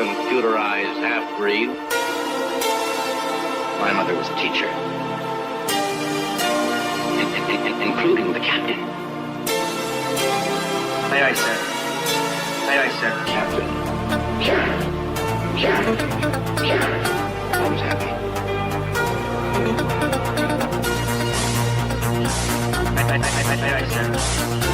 computerized half-breed. My mother was a teacher, including the captain. Aye, aye, sir. Aye, aye, sir. Captain. Holmes happy. Aye, aye, sir.